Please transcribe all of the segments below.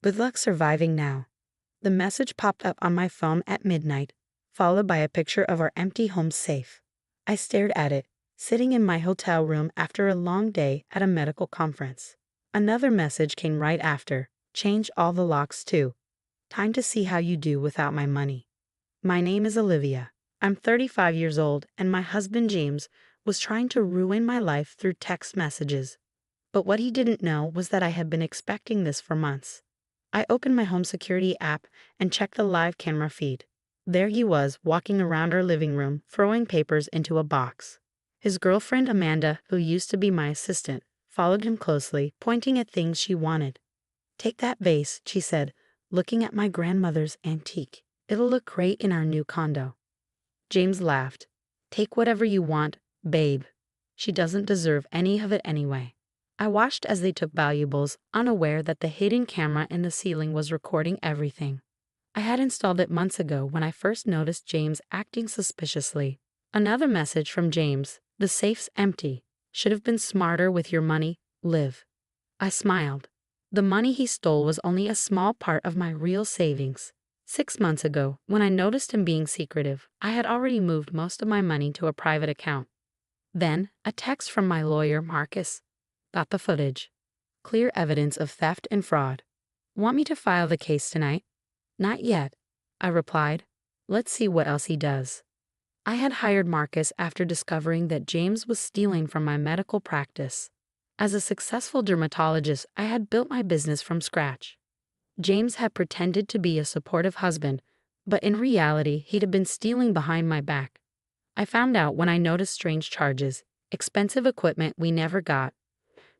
Good luck surviving now. The message popped up on my phone at midnight, followed by a picture of our empty home safe. I stared at it, sitting in my hotel room after a long day at a medical conference. Another message came right after. Change all the locks too. Time to see how you do without my money. My name is Olivia. I'm 35 years old, and my husband James was trying to ruin my life through text messages. But what he didn't know was that I had been expecting this for months. I opened my home security app and checked the live camera feed. There he was, walking around our living room, throwing papers into a box. His girlfriend Amanda, who used to be my assistant, followed him closely, pointing at things she wanted. "Take that vase," she said, looking at my grandmother's antique. "It'll look great in our new condo." James laughed. "Take whatever you want, babe. She doesn't deserve any of it anyway." I watched as they took valuables, unaware that the hidden camera in the ceiling was recording everything. I had installed it months ago when I first noticed James acting suspiciously. Another message from James: "The safe's empty. Should have been smarter with your money, Liv." I smiled. The money he stole was only a small part of my real savings. 6 months ago, when I noticed him being secretive, I had already moved most of my money to a private account. Then, a text from my lawyer, Marcus. Got the footage. Clear evidence of theft and fraud. "Want me to file the case tonight?" "Not yet," I replied. "Let's see what else he does." I had hired Marcus after discovering that James was stealing from my medical practice. As a successful dermatologist, I had built my business from scratch. James had pretended to be a supportive husband, but in reality, he'd been stealing behind my back. I found out when I noticed strange charges, expensive equipment we never got,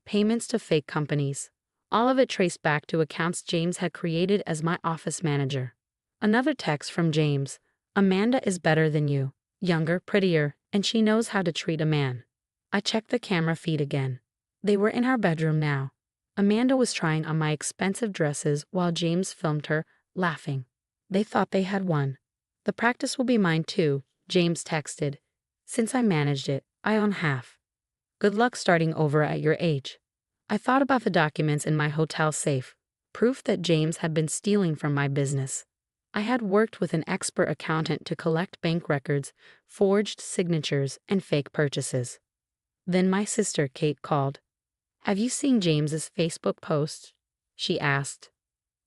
payments to fake companies. All of it traced back to accounts James had created as my office manager. Another text from James: "Amanda is better than you, younger, prettier, and she knows how to treat a man." I checked the camera feed again. They were in our bedroom now. Amanda was trying on my expensive dresses while James filmed her, laughing. They thought they had won. "The practice will be mine too," James texted. "Since I managed it, I own half. Good luck starting over at your age." I thought about the documents in my hotel safe, proof that James had been stealing from my business. I had worked with an expert accountant to collect bank records, forged signatures, and fake purchases. Then my sister, Kate, called. "Have you seen James's Facebook post?" she asked.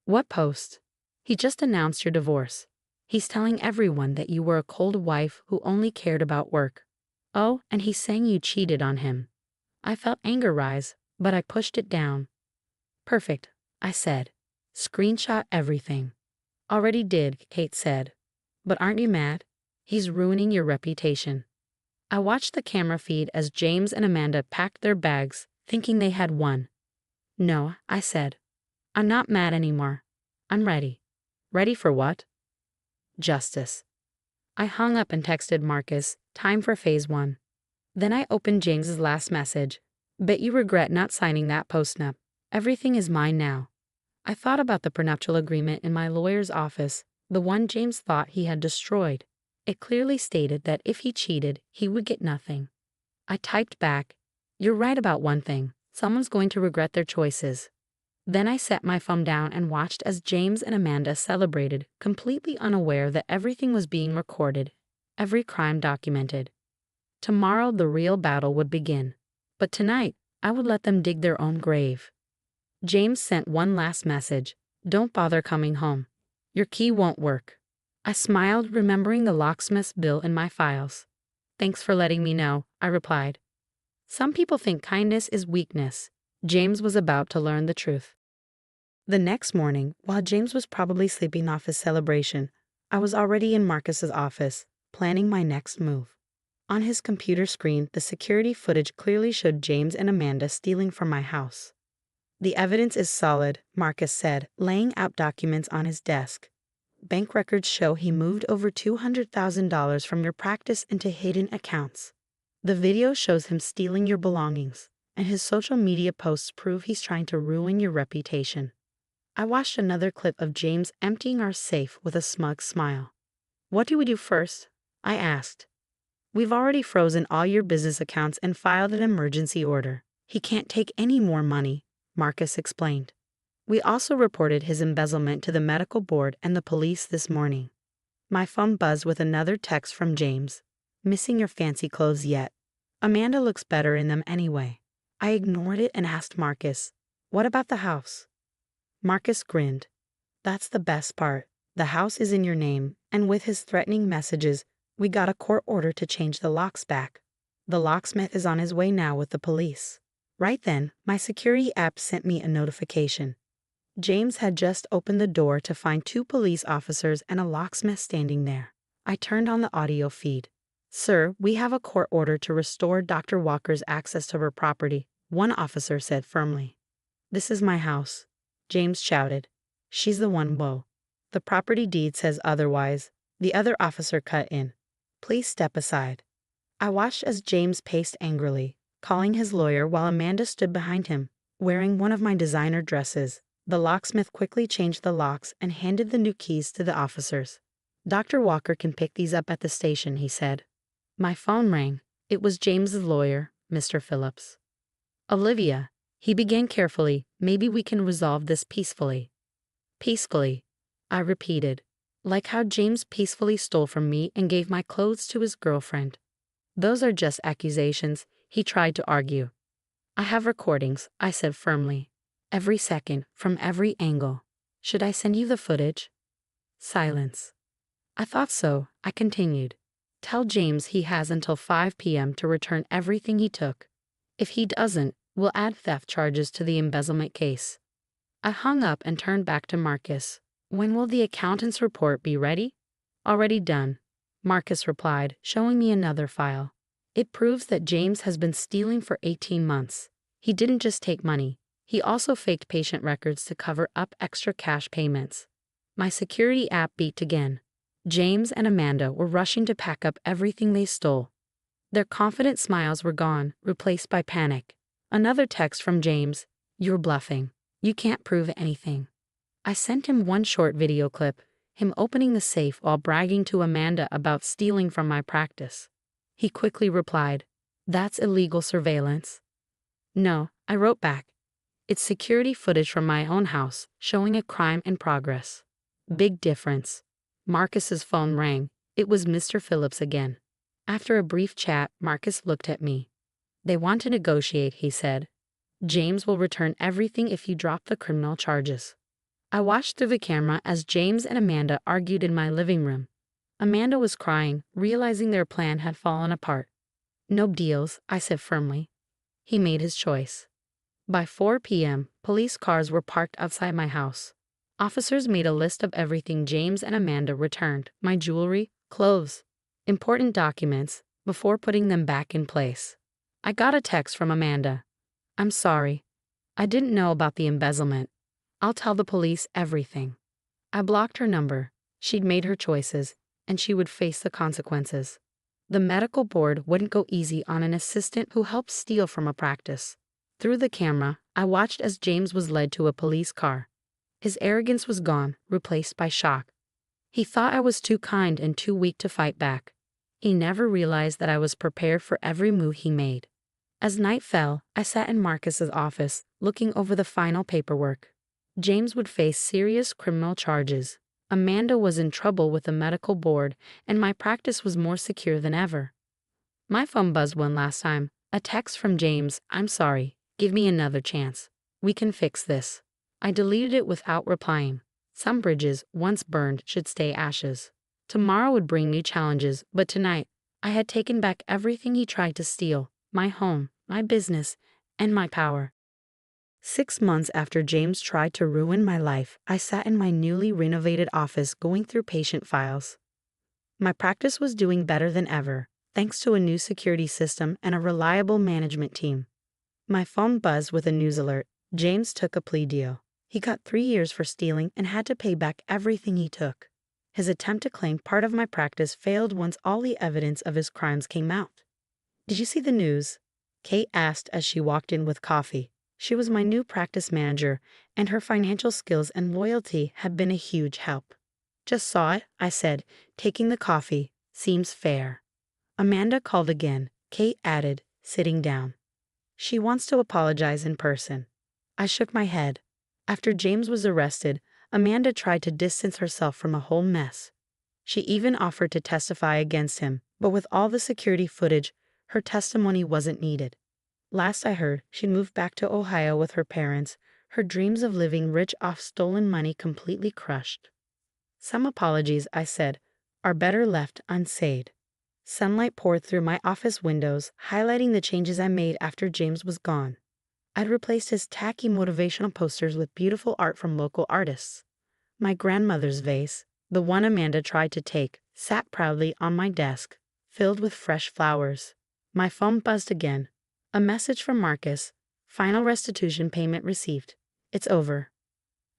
"What post?" "He just announced your divorce. He's telling everyone that you were a cold wife who only cared about work. Oh, and he's saying you cheated on him." I felt anger rise, but I pushed it down. "Perfect," I said. "Screenshot everything." "Already did," Kate said. "But aren't you mad? He's ruining your reputation." I watched the camera feed as James and Amanda packed their bags, thinking they had won. "No," I said. "I'm not mad anymore. I'm ready." "Ready for what?" "Justice." I hung up and texted Marcus, "Time for phase 1. Then I opened James's last message. "Bet you regret not signing that postnup. Everything is mine now." I thought about the prenuptial agreement in my lawyer's office, the one James thought he had destroyed. It clearly stated that if he cheated, he would get nothing. I typed back, "You're right about one thing. Someone's going to regret their choices." Then I set my phone down and watched as James and Amanda celebrated, completely unaware that everything was being recorded, every crime documented. Tomorrow the real battle would begin. But tonight, I would let them dig their own grave. James sent one last message: "Don't bother coming home. Your key won't work." I smiled, remembering the locksmith's bill in my files. "Thanks for letting me know," I replied. Some people think kindness is weakness. James was about to learn the truth. The next morning, while James was probably sleeping off his celebration, I was already in Marcus's office, planning my next move. On his computer screen, the security footage clearly showed James and Amanda stealing from my house. "The evidence is solid," Marcus said, laying out documents on his desk. "Bank records show he moved over $200,000 from your practice into hidden accounts. The video shows him stealing your belongings, and his social media posts prove he's trying to ruin your reputation." I watched another clip of James emptying our safe with a smug smile. "What do we do first?" I asked. "We've already frozen all your business accounts and filed an emergency order. He can't take any more money," Marcus explained. We also reported his embezzlement to the medical board and the police this morning. My phone buzzed with another text from James. Missing your fancy clothes yet? Amanda looks better in them anyway. I ignored it and asked Marcus, what about the house? Marcus grinned. That's the best part. The house is in your name, and with his threatening messages, we got a court order to change the locks back. The locksmith is on his way now with the police. Right then, my security app sent me a notification. James had just opened the door to find 2 police officers and a locksmith standing there. I turned on the audio feed. Sir, we have a court order to restore Dr. Walker's access to her property, one officer said firmly. This is my house, James shouted. She's the one, whoa. The property deed says otherwise, the other officer cut in. Please step aside. I watched as James paced angrily, calling his lawyer while Amanda stood behind him, wearing one of my designer dresses. The locksmith quickly changed the locks and handed the new keys to the officers. Dr. Walker can pick these up at the station, he said. My phone rang. It was James's lawyer, Mr. Phillips. Olivia, he began carefully, maybe we can resolve this peacefully. Peacefully, I repeated, like how James peacefully stole from me and gave my clothes to his girlfriend. Those are just accusations, he tried to argue. I have recordings, I said firmly. Every second, from every angle. Should I send you the footage? Silence. I thought so, I continued. Tell James he has until 5 p.m. to return everything he took. If he doesn't, we'll add theft charges to the embezzlement case. I hung up and turned back to Marcus. When will the accountant's report be ready? Already done, Marcus replied, showing me another file. It proves that James has been stealing for 18 months. He didn't just take money. He also faked patient records to cover up extra cash payments. My security app beeped again. James and Amanda were rushing to pack up everything they stole. Their confident smiles were gone, replaced by panic. Another text from James. You're bluffing. You can't prove anything. I sent him one short video clip, him opening the safe while bragging to Amanda about stealing from my practice. He quickly replied, that's illegal surveillance. No, I wrote back. It's security footage from my own house, showing a crime in progress. Big difference. Marcus's phone rang. It was Mr. Phillips again. After a brief chat, Marcus looked at me. They want to negotiate, he said. James will return everything if you drop the criminal charges. I watched through the camera as James and Amanda argued in my living room. Amanda was crying, realizing their plan had fallen apart. No deals, I said firmly. He made his choice. By 4 p.m., police cars were parked outside my house. Officers made a list of everything James and Amanda returned, my jewelry, clothes, important documents, before putting them back in place. I got a text from Amanda. I'm sorry. I didn't know about the embezzlement. I'll tell the police everything. I blocked her number. She'd made her choices, and she would face the consequences. The medical board wouldn't go easy on an assistant who helped steal from a practice. Through the camera, I watched as James was led to a police car. His arrogance was gone, replaced by shock. He thought I was too kind and too weak to fight back. He never realized that I was prepared for every move he made. As night fell, I sat in Marcus's office, looking over the final paperwork. James would face serious criminal charges. Amanda was in trouble with the medical board, and my practice was more secure than ever. My phone buzzed one last time. A text from James, I'm sorry. Give me another chance. We can fix this. I deleted it without replying. Some bridges, once burned, should stay ashes. Tomorrow would bring new challenges, but tonight, I had taken back everything he tried to steal. My home, my business, and my power. 6 months after James tried to ruin my life, I sat in my newly renovated office going through patient files. My practice was doing better than ever, thanks to a new security system and a reliable management team. My phone buzzed with a news alert. James took a plea deal. He got 3 years for stealing and had to pay back everything he took. His attempt to claim part of my practice failed once all the evidence of his crimes came out. Did you see the news? Kate asked as she walked in with coffee. She was my new practice manager, and her financial skills and loyalty had been a huge help. Just saw it, I said, taking the coffee. Seems fair. Amanda called again. Kate added, sitting down. She wants to apologize in person. I shook my head. After James was arrested, Amanda tried to distance herself from a whole mess. She even offered to testify against him, but with all the security footage, her testimony wasn't needed. Last I heard, she moved back to Ohio with her parents, her dreams of living rich off stolen money completely crushed. Some apologies, I said, are better left unsaid. Sunlight poured through my office windows, highlighting the changes I made after James was gone. I'd replaced his tacky motivational posters with beautiful art from local artists. My grandmother's vase, the one Amanda tried to take, sat proudly on my desk, filled with fresh flowers. My phone buzzed again. A message from Marcus. Final restitution payment received. It's over.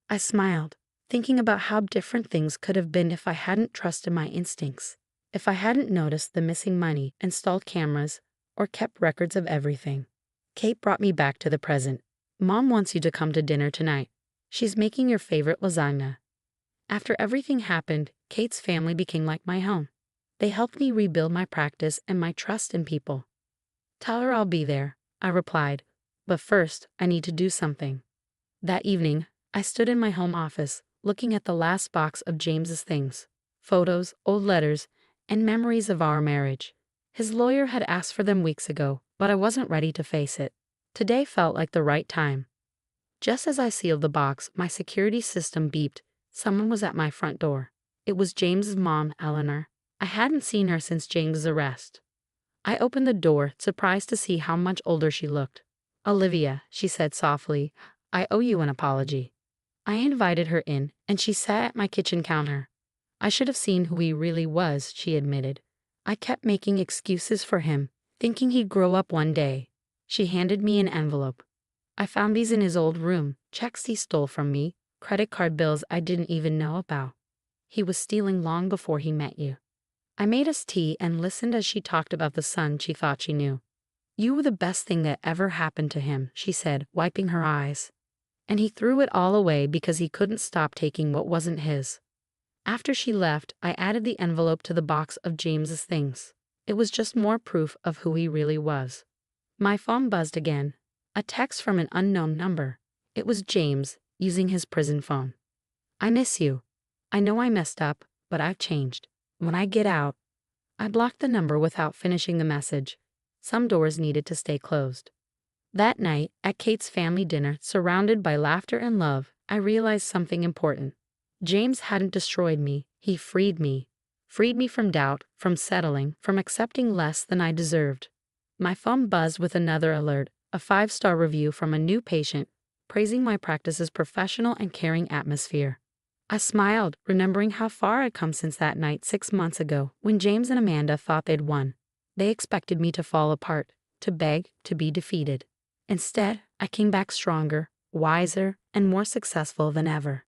I smiled, thinking about how different things could have been if I hadn't trusted my instincts. If I hadn't noticed the missing money, installed cameras, or kept records of everything. Kate brought me back to the present. Mom wants you to come to dinner tonight. She's making your favorite lasagna. After everything happened, Kate's family became like my home. They helped me rebuild my practice and my trust in people. Tell her I'll be there, I replied. But first, I need to do something. That evening, I stood in my home office, looking at the last box of James's things. Photos, old letters, and memories of our marriage. His lawyer had asked for them weeks ago, but I wasn't ready to face it. Today felt like the right time. Just as I sealed the box, my security system beeped. Someone was at my front door. It was James's mom, Eleanor. I hadn't seen her since James's arrest. I opened the door, surprised to see how much older she looked. Olivia, she said softly, I owe you an apology. I invited her in, and she sat at my kitchen counter. I should have seen who he really was, she admitted. I kept making excuses for him, thinking he'd grow up one day. She handed me an envelope. I found these in his old room, checks he stole from me, credit card bills I didn't even know about. He was stealing long before he met you. I made us tea and listened as she talked about the son she thought she knew. You were the best thing that ever happened to him, she said, wiping her eyes. And he threw it all away because he couldn't stop taking what wasn't his. After she left, I added the envelope to the box of James's things. It was just more proof of who he really was. My phone buzzed again. A text from an unknown number. It was James, using his prison phone. I miss you. I know I messed up, but I've changed. When I get out, I blocked the number without finishing the message. Some doors needed to stay closed. That night, at Kate's family dinner, surrounded by laughter and love, I realized something important. James hadn't destroyed me, he freed me. Freed me from doubt, from settling, from accepting less than I deserved. My phone buzzed with another alert, a 5-star review from a new patient, praising my practice's professional and caring atmosphere. I smiled, remembering how far I'd come since that night 6 months ago, when James and Amanda thought they'd won. They expected me to fall apart, to beg, to be defeated. Instead, I came back stronger, wiser, and more successful than ever.